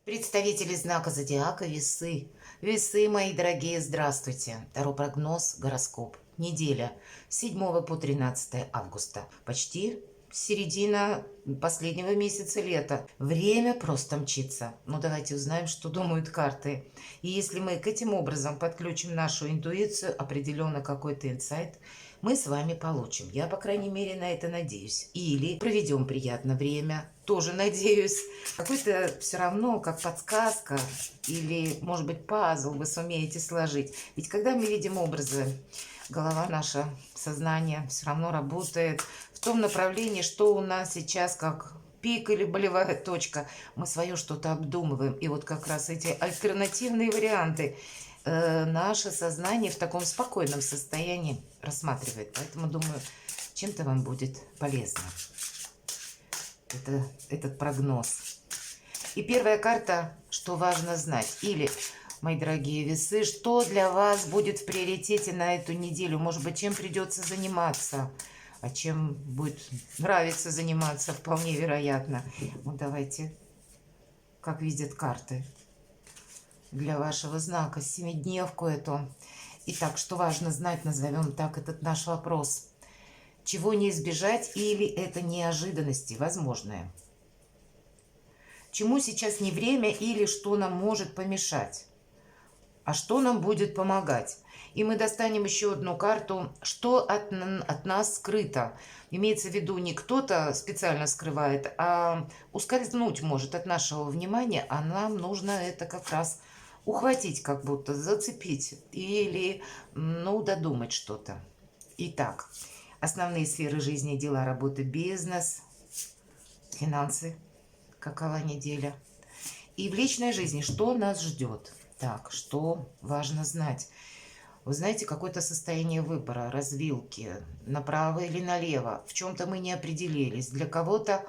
Представители знака зодиака Весы. Весы, мои дорогие, здравствуйте. Таро прогноз, гороскоп. Неделя с 7 по 13 августа. Почти середина последнего месяца лета. Время просто мчится. Но давайте узнаем, что думают карты. И если мы к этим образом подключим нашу интуицию, определенно какой-то инсайт мы с вами получим. Я, по крайней мере, на это надеюсь. Или проведем приятное время, тоже надеюсь. Какой-то все равно, как подсказка или, может быть, пазл вы сумеете сложить. Ведь когда мы видим образы, голова наша, сознание все равно работает в том направлении, что у нас сейчас как пик или болевая точка. Мы свое что-то обдумываем. И вот как раз эти альтернативные варианты наше сознание в таком спокойном состоянии рассматривает. Поэтому, думаю, чем-то вам будет полезно этот прогноз. И первая карта, что важно знать. Или, мои дорогие весы, что для вас будет в приоритете на эту неделю? Может быть, чем придется заниматься? А чем будет нравиться заниматься, вполне вероятно. Вот давайте, как видят карты для вашего знака, семидневку эту. Итак, что важно знать, назовем так этот наш вопрос. Чего не избежать или это неожиданности возможные? Чему сейчас не время или что нам может помешать? А что нам будет помогать? И мы достанем еще одну карту, что от нас скрыто. Имеется в виду, не кто-то специально скрывает, а ускользнуть может от нашего внимания, а нам нужно это как раз ухватить, как будто зацепить или, ну, додумать что-то. Итак, основные сферы жизни, дела, работы, бизнес, финансы. Какова неделя? И в личной жизни что нас ждет? Так, что важно знать? Вы знаете, какое-то состояние выбора, развилки, направо или налево. В чем-то мы не определились. Для кого-то,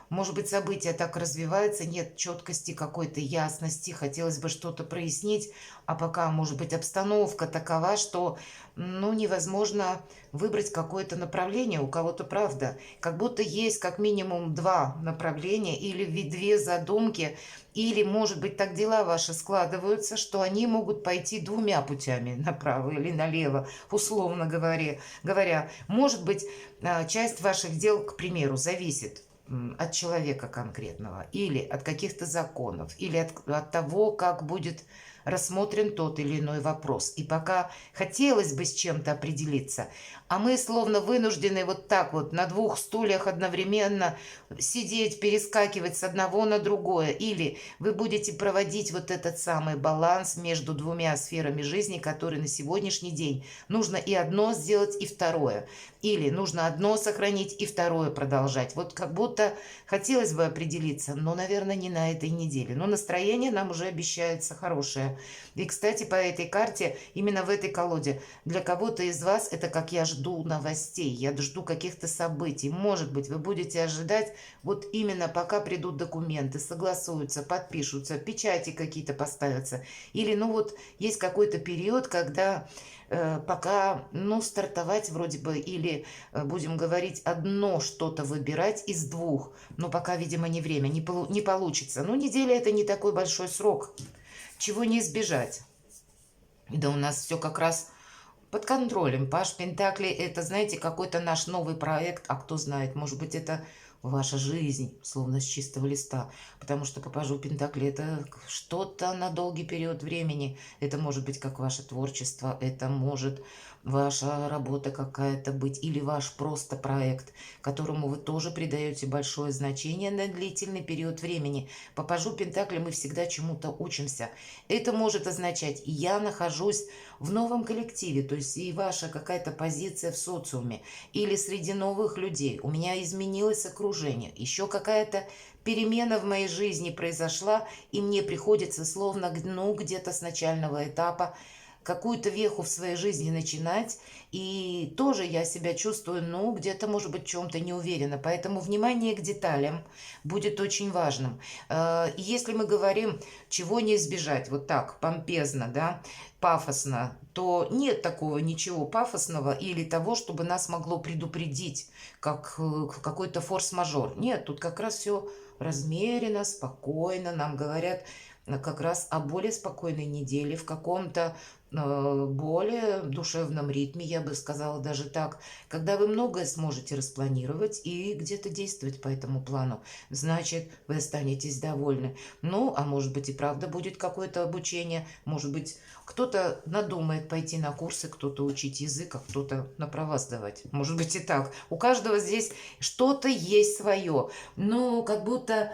может быть, события так развиваются, нет четкости, какой-то ясности, хотелось бы что-то прояснить, а пока, может быть, обстановка такова, что, ну, невозможно выбрать какое-то направление. У кого-то, правда, как будто есть как минимум два направления или две задумки, или, может быть, так дела ваши складываются, что они могут пойти двумя путями, направо или налево, условно говоря. Может быть, часть ваших дел, к примеру, зависит от человека конкретного, или от каких-то законов, или от того, как будет рассмотрен тот или иной вопрос. И пока хотелось бы с чем-то определиться, а мы словно вынуждены вот так вот на двух стульях одновременно сидеть, перескакивать с одного на другое. Или вы будете проводить вот этот самый баланс между двумя сферами жизни, которые на сегодняшний день нужно и одно сделать, и второе. Или нужно одно сохранить и второе продолжать. Вот как будто хотелось бы определиться, но, наверное, не на этой неделе. Но настроение нам уже обещается хорошее. И, кстати, по этой карте, именно в этой колоде, для кого-то из вас это как я жду новостей, я жду каких-то событий. Может быть, вы будете ожидать вот именно пока придут документы, согласуются, подпишутся, печати какие-то поставятся. Или, ну вот, есть какой-то период, когда пока, ну, стартовать вроде бы, или, будем говорить, одно что-то выбирать из двух. Но пока, видимо, не время, не получится. Но неделя это не такой большой срок. Чего не избежать? Да у нас все как раз под контролем. Паш Пентакли это, знаете, какой-то наш новый проект, а кто знает, может быть, это ваша жизнь, словно с чистого листа. Потому что по Пажу Пентакли это что-то на долгий период времени. Это может быть как ваше творчество, это может ваша работа какая-то быть, или ваш просто проект, которому вы тоже придаете большое значение на длительный период времени. По Пажу Пентакли мы всегда чему-то учимся. Это может означать, я нахожусь в новом коллективе, то есть и ваша какая-то позиция в социуме, или среди новых людей. У меня изменилось окружение, еще какая-то перемена в моей жизни произошла, и мне приходится словно, ну, где-то с начального этапа какую-то веху в своей жизни начинать, и тоже я себя чувствую, ну, где-то, может быть, в чем-то не уверена. Поэтому внимание к деталям будет очень важным. И если мы говорим, чего не избежать, вот так, помпезно, да, пафосно, то нет такого ничего пафосного или того, чтобы нас могло предупредить, как какой-то форс-мажор. Нет, тут как раз все размеренно, спокойно. Нам говорят как раз о более спокойной неделе, в каком-то более душевном ритме, я бы сказала даже так, когда вы многое сможете распланировать и где-то действовать по этому плану, значит, вы останетесь довольны. Ну, а может быть и правда будет какое-то обучение, может быть, кто-то надумает пойти на курсы, кто-то учить язык, а кто-то на права сдавать. Может быть и так. У каждого здесь что-то есть свое. Ну, как будто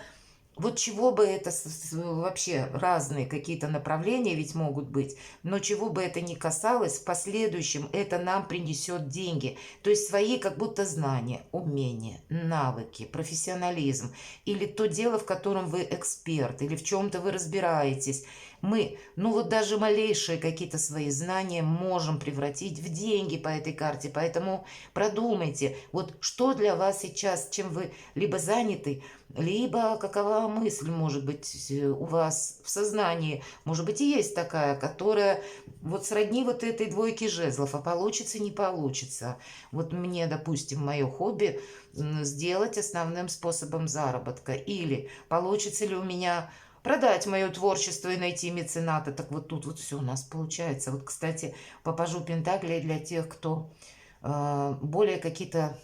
вот чего бы это вообще разные какие-то направления ведь могут быть, но чего бы это ни касалось, в последующем это нам принесет деньги. То есть свои как будто знания, умения, навыки, профессионализм или то дело, в котором вы эксперт, или в чем-то вы разбираетесь. Мы, ну вот даже малейшие какие-то свои знания можем превратить в деньги по этой карте. Поэтому продумайте, вот что для вас сейчас, чем вы либо заняты, либо какова мысль, может быть, у вас в сознании, может быть, и есть такая, которая вот сродни вот этой двойке жезлов, а получится, не получится. Вот мне, допустим, мое хобби сделать основным способом заработка. Или получится ли у меня продать мое творчество и найти мецената. Так вот тут вот все у нас получается. Вот, кстати, по пажу Пентаклей для тех, кто более какие-то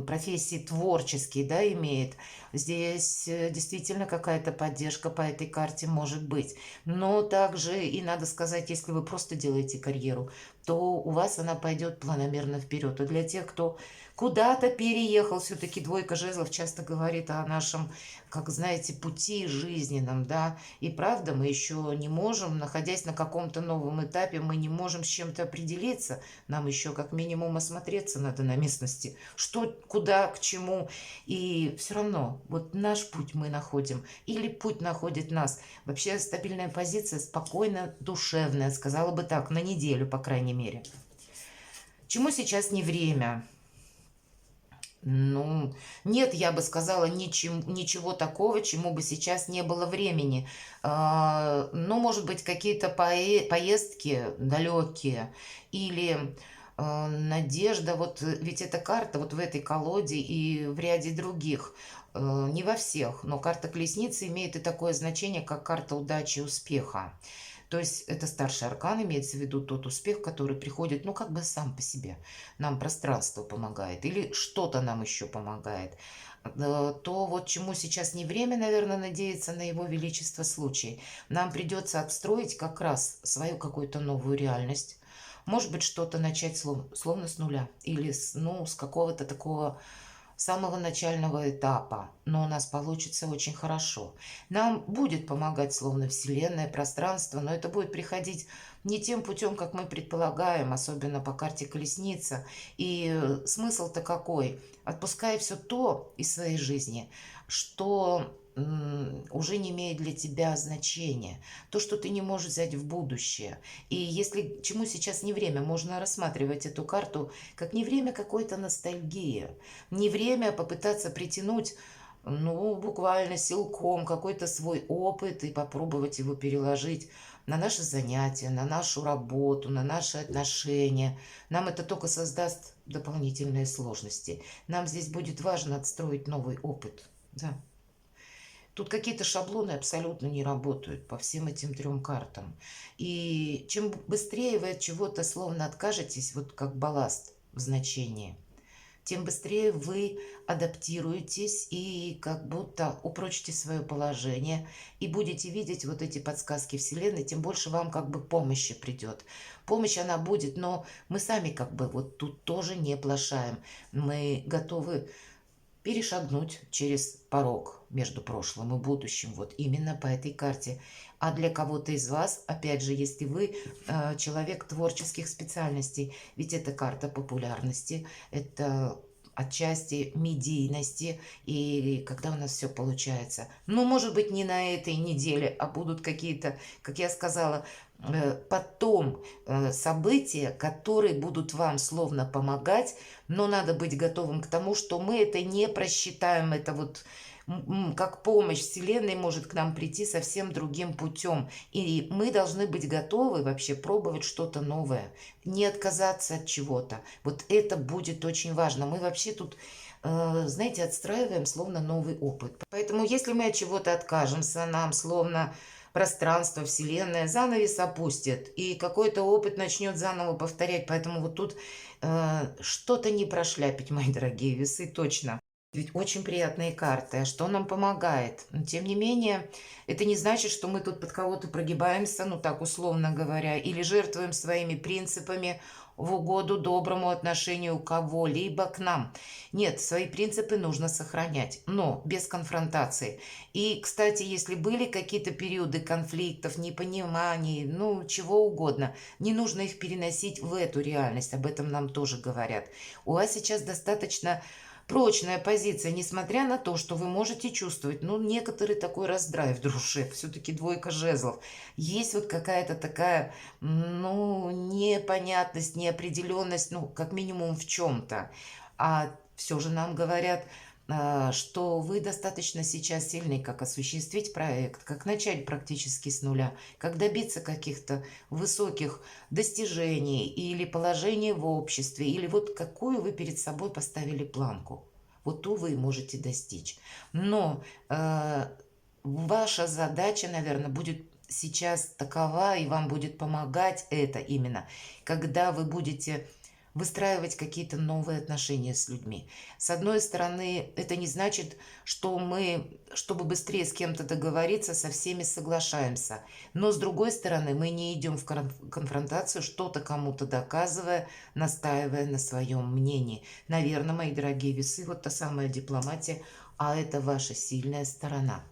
профессии творческие, да, имеет. Здесь действительно какая-то поддержка по этой карте может быть. Но также и надо сказать, если вы просто делаете карьеру, то у вас она пойдет планомерно вперед. А для тех, кто куда-то переехал, все-таки двойка жезлов часто говорит о нашем, как знаете, пути жизненном, да. И правда, мы еще не можем, находясь на каком-то новом этапе, мы не можем с чем-то определиться. Нам еще как минимум осмотреться надо на местности, что, куда, к чему. И все равно, вот наш путь мы находим, или путь находит нас. Вообще стабильная позиция, спокойно, душевная, сказала бы так, на неделю, по крайней мере. Чему сейчас не время? Ну, нет, я бы сказала, ничего такого, чему бы сейчас не было времени. Ну, может быть, какие-то поездки далекие или надежда, вот ведь эта карта вот в этой колоде и в ряде других, не во всех, но карта колесницы имеет и такое значение, как карта удачи и успеха. То есть это старший аркан, имеется в виду тот успех, который приходит, ну, как бы сам по себе. Нам пространство помогает или что-то нам еще помогает. То вот чему сейчас не время, наверное, надеяться на его величество случай. Нам придется отстроить как раз свою какую-то новую реальность. Может быть, что-то начать словно с нуля или ну, с какого-то такого самого начального этапа, но у нас получится очень хорошо. Нам будет помогать словно Вселенная, пространство, но это будет приходить не тем путем, как мы предполагаем, особенно по карте колесница. И смысл-то какой? Отпускай все то из своей жизни, что уже не имеет для тебя значения. То, что ты не можешь взять в будущее. И если чему сейчас не время, можно рассматривать эту карту как не время какой-то ностальгии. Не время попытаться притянуть, ну, буквально силком какой-то свой опыт и попробовать его переложить на наши занятия, на нашу работу, на наши отношения. Нам это только создаст дополнительные сложности. Нам здесь будет важно отстроить новый опыт. Да. Тут какие-то шаблоны абсолютно не работают по всем этим трем картам. И чем быстрее вы от чего-то словно откажетесь, вот как балласт в значении, тем быстрее вы адаптируетесь и как будто упрочите свое положение и будете видеть вот эти подсказки Вселенной, тем больше вам как бы помощи придет. Помощь она будет, но мы сами как бы вот тут тоже не плашаем. Мы готовы перешагнуть через порог между прошлым и будущим, вот именно по этой карте. А для кого-то из вас, опять же, если вы человек творческих специальностей, ведь это карта популярности, это отчасти медийности, и когда у нас все получается. Ну, может быть, не на этой неделе, а будут какие-то, как я сказала, потом события, которые будут вам словно помогать, но надо быть готовым к тому, что мы это не просчитаем, это вот как помощь Вселенной может к нам прийти совсем другим путем. И мы должны быть готовы вообще пробовать что-то новое, не отказаться от чего-то. Вот это будет очень важно. Мы вообще тут, знаете, отстраиваем словно новый опыт. Поэтому если мы от чего-то откажемся, нам словно пространство, Вселенная занавес опустит, и какой-то опыт начнет заново повторять. Поэтому вот тут что-то не прошляпить, мои дорогие весы, точно. Ведь очень приятные карты. А что нам помогает? Но, тем не менее, это не значит, что мы тут под кого-то прогибаемся, ну так условно говоря, или жертвуем своими принципами в угоду доброму отношению кого-либо к нам. Нет, свои принципы нужно сохранять, но без конфронтации. И, кстати, если были какие-то периоды конфликтов, непониманий, ну, чего угодно, не нужно их переносить в эту реальность. Об этом нам тоже говорят. У вас сейчас достаточно прочная позиция, несмотря на то, что вы можете чувствовать, ну, некоторый такой раздрай в душе, все-таки двойка жезлов. Есть вот какая-то такая, ну, непонятность, неопределенность, ну, как минимум в чем-то. А все же нам говорят, что вы достаточно сейчас сильный, как осуществить проект, как начать практически с нуля, как добиться каких-то высоких достижений или положения в обществе, или вот какую вы перед собой поставили планку. Вот ту вы можете достичь. Но ваша задача, наверное, будет сейчас такова, и вам будет помогать это именно, когда вы будете выстраивать какие-то новые отношения с людьми. С одной стороны, это не значит, что мы, чтобы быстрее с кем-то договориться, со всеми соглашаемся. Но с другой стороны, мы не идем в конфронтацию, что-то кому-то доказывая, настаивая на своем мнении. Наверное, мои дорогие весы, вот та самая дипломатия, а это ваша сильная сторона.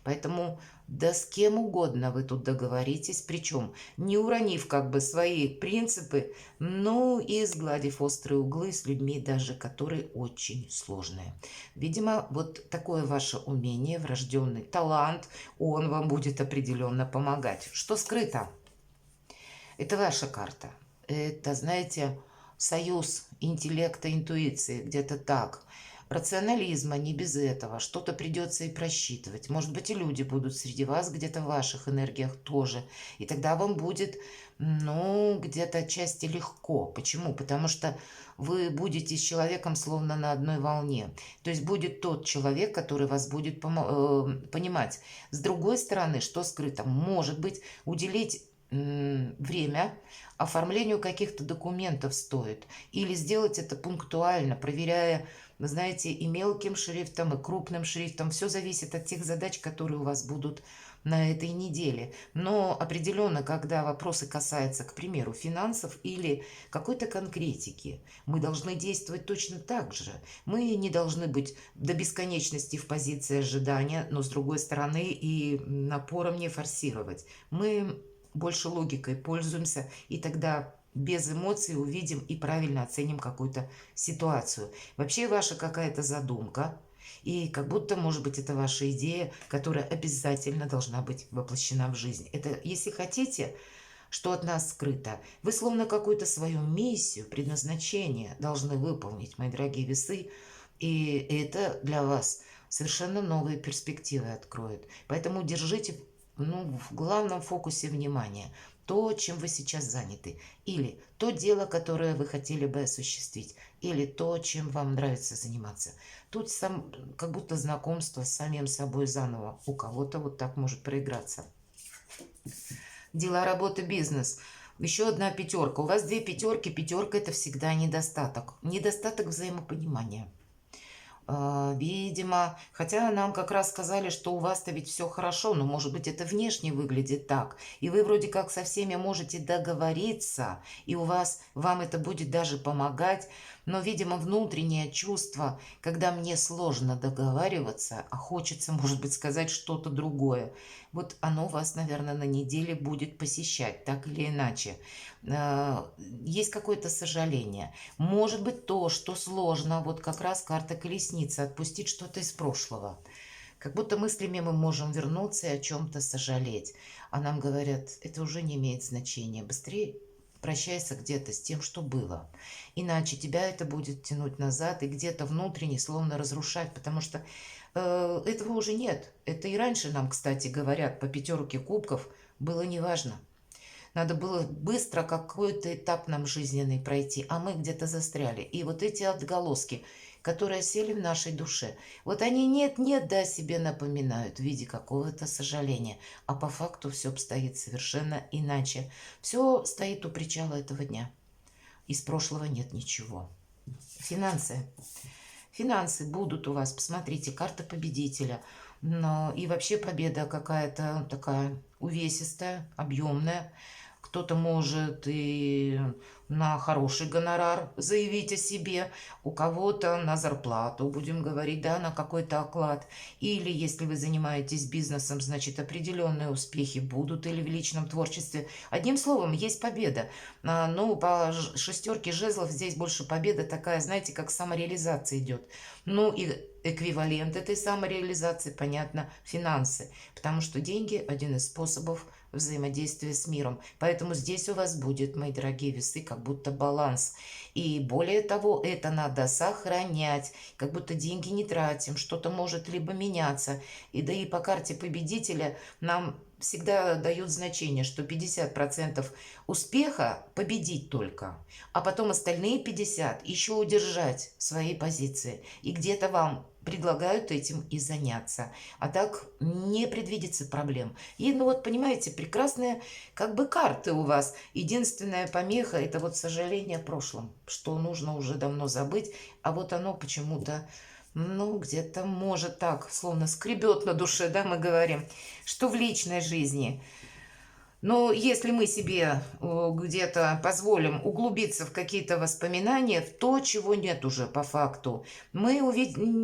Поэтому да с кем угодно вы тут договоритесь, причем не уронив как бы свои принципы, но и сгладив острые углы с людьми даже, которые очень сложные. Видимо, вот такое ваше умение, врожденный талант, он вам будет определенно помогать. Что скрыто? Это ваша карта. Это, знаете, союз интеллекта, интуиции, где-то так. Рационализма не без этого. Что-то придется и просчитывать. Может быть, и люди будут среди вас, где-то в ваших энергиях тоже. И тогда вам будет, ну, где-то отчасти легко. Почему? Потому что вы будете с человеком словно на одной волне. То есть будет тот человек, который вас будет понимать. С другой стороны, что скрыто? Может быть, уделить время оформлению каких-то документов стоит. Или сделать это пунктуально, проверяя, вы знаете, и мелким шрифтом, и крупным шрифтом. Все зависит от тех задач, которые у вас будут на этой неделе. Но определенно, когда вопросы касаются, к примеру, финансов или какой-то конкретики, мы должны действовать точно так же. Мы не должны быть до бесконечности в позиции ожидания, но с другой стороны и напором не форсировать. Мы больше логикой пользуемся, и тогда без эмоций увидим и правильно оценим какую-то ситуацию. Вообще ваша какая-то задумка, и как будто, может быть, это ваша идея, которая обязательно должна быть воплощена в жизнь. Это, если хотите, что от нас скрыто, вы словно какую-то свою миссию, предназначение должны выполнить, мои дорогие весы, и это для вас совершенно новые перспективы откроет. Поэтому держите, ну, в главном фокусе внимания то, чем вы сейчас заняты, или то дело, которое вы хотели бы осуществить, или то, чем вам нравится заниматься. Тут как будто знакомство с самим собой заново. У кого-то вот так может проиграться. Дела, работа, бизнес. Еще одна пятерка. У вас две пятерки. Пятерка — это всегда недостаток. Недостаток взаимопонимания. Видимо, хотя нам как раз сказали, что у вас-то ведь все хорошо, но, может быть, это внешне выглядит так, и вы вроде как со всеми можете договориться, и вам это будет даже помогать, Но, видимо, внутреннее чувство, когда мне сложно договариваться, а хочется, может быть, сказать что-то другое, вот оно вас, наверное, на неделе будет посещать, так или иначе. Есть какое-то сожаление. Может быть, то, что сложно, вот как раз карта колесницы, отпустить что-то из прошлого. Как будто мыслями мы можем вернуться и о чем-то сожалеть. А нам говорят, это уже не имеет значения. Быстрее прощайся где-то с тем, что было. Иначе тебя это будет тянуть назад и где-то внутренне словно разрушать, потому что этого уже нет. Это и раньше нам, кстати, говорят, по пятерке кубков было неважно. Надо было быстро какой-то этап нам жизненный пройти, а мы где-то застряли. И вот эти отголоски, которые сели в нашей душе, вот они нет-нет, да, о себе напоминают в виде какого-то сожаления. А по факту все обстоит совершенно иначе. Все стоит у причала этого дня. Из прошлого нет ничего. Финансы. Финансы будут у вас. Посмотрите, карта победителя. Но и вообще победа какая-то такая увесистая, объемная. Кто-то может и на хороший гонорар заявить о себе, у кого-то на зарплату, будем говорить, да, на какой-то оклад. Или если вы занимаетесь бизнесом, значит, определенные успехи будут или в личном творчестве. Одним словом, есть победа. Ну, по шестерке жезлов здесь больше победа такая, знаете, как самореализация идет. Ну и эквивалент этой самореализации, понятно, финансы. Потому что деньги – один из способов взаимодействия с миром. Поэтому здесь у вас будет, мои дорогие весы, как будто баланс. И более того, это надо сохранять, как будто деньги не тратим, что-то может либо меняться. И да и по карте победителя нам всегда дают значение, что 50% успеха победить только, а потом остальные 50% еще удержать свои позиции. И где-то вам предлагают этим и заняться. А так не предвидится проблем. И, ну вот, понимаете, прекрасные как бы карты у вас. Единственная помеха – это вот сожаление о прошлом, что нужно уже давно забыть, а вот оно почему-то, ну, где-то может так, словно скребет на душе, да, мы говорим, что в личной жизни. Но если мы себе где-то позволим углубиться в какие-то воспоминания, в то, чего нет уже по факту, мы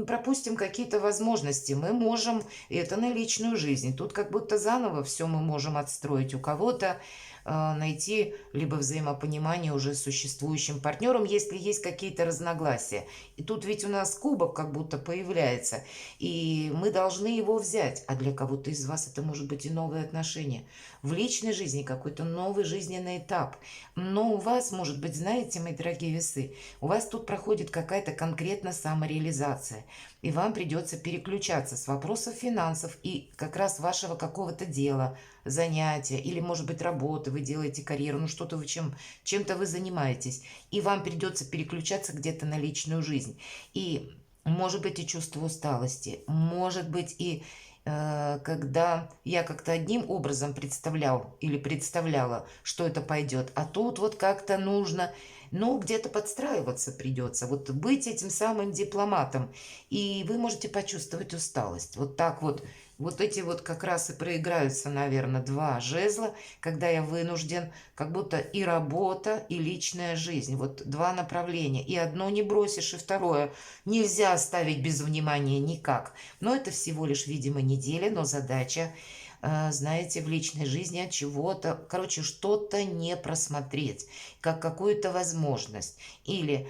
пропустим какие-то возможности. Мы можем, это на личную жизнь, тут как будто заново все мы можем отстроить. У кого-то найти либо взаимопонимание уже с существующим партнером, если есть какие-то разногласия. И тут ведь у нас кубок как будто появляется, и мы должны его взять. А для кого-то из вас это может быть и новые отношения. В личной жизни какой-то новый жизненный этап. Но у вас, может быть, знаете, мои дорогие весы, у вас тут проходит какая-то конкретная самореализация. И вам придется переключаться с вопросов финансов и как раз вашего какого-то дела, занятия или, может быть, работы, вы делаете карьеру, ну что-то вы чем-то вы занимаетесь. И вам придется переключаться где-то на личную жизнь. И может быть и чувство усталости, может быть и когда я как-то одним образом представлял или представляла, что это пойдет, а тут вот как-то нужно, ну, где-то подстраиваться придется, вот быть этим самым дипломатом, и вы можете почувствовать усталость. Вот так вот, вот эти вот как раз и проиграются, наверное, два жезла, когда я вынужден, как будто и работа, и личная жизнь, вот два направления, и одно не бросишь, и второе нельзя оставить без внимания никак. Но это всего лишь, видимо, неделя, но задача, знаете, в личной жизни от чего-то, короче, что-то не просмотреть, как какую-то возможность. Или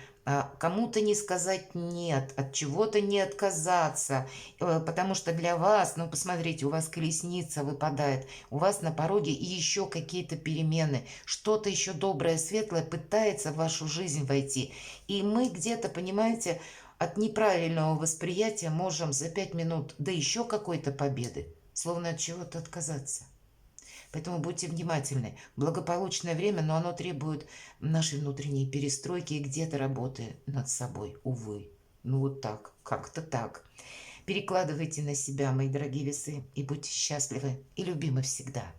кому-то не сказать нет, от чего-то не отказаться, потому что для вас, ну, посмотрите, у вас колесница выпадает, у вас на пороге еще какие-то перемены, что-то еще доброе, светлое пытается в вашу жизнь войти. И мы где-то, понимаете, от неправильного восприятия можем за 5 минут до еще какой-то победы, словно от чего-то отказаться. Поэтому будьте внимательны. Благополучное время, но оно требует нашей внутренней перестройки и где-то работы над собой, увы. Ну вот так, как-то так. Перекладывайте на себя, мои дорогие весы, и будьте счастливы и любимы всегда.